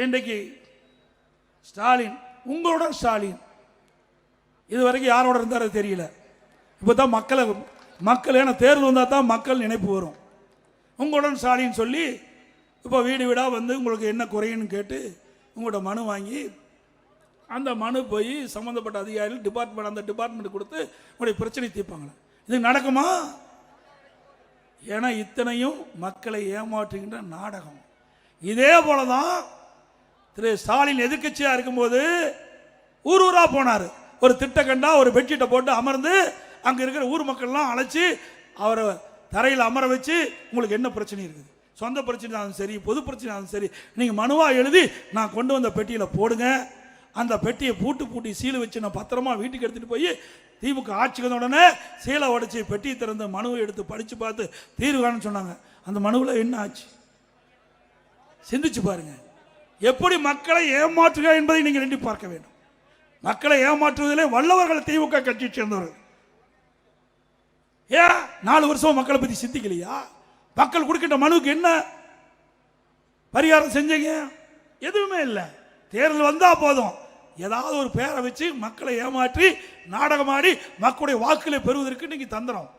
இன்றைக்கு ஸ்டாலின், உங்களோட ஸ்டாலின் இதுவரைக்கும் யாரோட இருந்தாரு தெரியல. இப்போ தான் மக்கள் ஏன்னா தேர்தல் வந்தால் தான் மக்கள் நினைப்பு வரும். உங்களுடன் ஸ்டாலின் சொல்லி இப்போ வீடு வீடாக வந்து உங்களுக்கு என்ன குறைன்னு கேட்டு உங்களோட மனு வாங்கி அந்த மனு போய் சம்மந்தப்பட்ட அதிகாரிகள் டிபார்ட்மெண்ட் அந்த டிபார்ட்மெண்ட் கொடுத்து உங்களுடைய பிரச்சனை தீர்ப்பாங்களே. இது நடக்குமா? ஏன்னா இத்தனையும் மக்களை ஏமாற்றுகின்ற நாடகம். இதே போல தான் திரு ஸ்டாலின் எதிர்க்கட்சியாக இருக்கும்போது ஊரா போனார். ஒரு திட்ட கண்டா ஒரு பெட்ஷீட்டை போட்டு அமர்ந்து அங்கே இருக்கிற ஊர் மக்கள்லாம் அழைச்சி அவரை தரையில் அமர வச்சு உங்களுக்கு என்ன பிரச்சனை இருக்குது, சொந்த பிரச்சனையாலும் சரி பொது பிரச்சனையாலும் சரி நீங்கள் மனுவாக எழுதி நான் கொண்டு வந்த பெட்டியில் போடுங்க. அந்த பெட்டியை பூட்டி சீலை வச்சு நான் பத்திரமா வீட்டுக்கு எடுத்துகிட்டு போய் திமுக ஆட்சிக்கு வந்த உடனே சீலை உடைச்சி பெட்டியை திறந்த மனுவை எடுத்து படித்து பார்த்து தீர்வு காணுன்னு சொன்னாங்க. அந்த மனுவில் என்ன ஆச்சு சிந்திச்சு பாருங்க. எப்படி மக்களை ஏமாற்றுக என்பதை நீங்கள் எண்ணி பார்க்க வேண்டும். மக்களை ஏமாற்றுவதிலே வல்லவர்கள் திமுக கட்சியை சேர்ந்தவர்கள். ஏன் 4 வருஷம் மக்களை பற்றி சிந்திக்கலையா? மக்கள் கொடுக்கின்ற மனுவுக்கு என்ன பரிகாரம் செஞ்சீங்க? எதுவுமே இல்லை. தேர்தல் வந்தா போதும் ஏதாவது ஒரு பேரை வச்சு மக்களை ஏமாற்றி நாடகமாடி மக்களுடைய வாக்குகளை பெறுவதற்கு நீங்க தந்திரம்.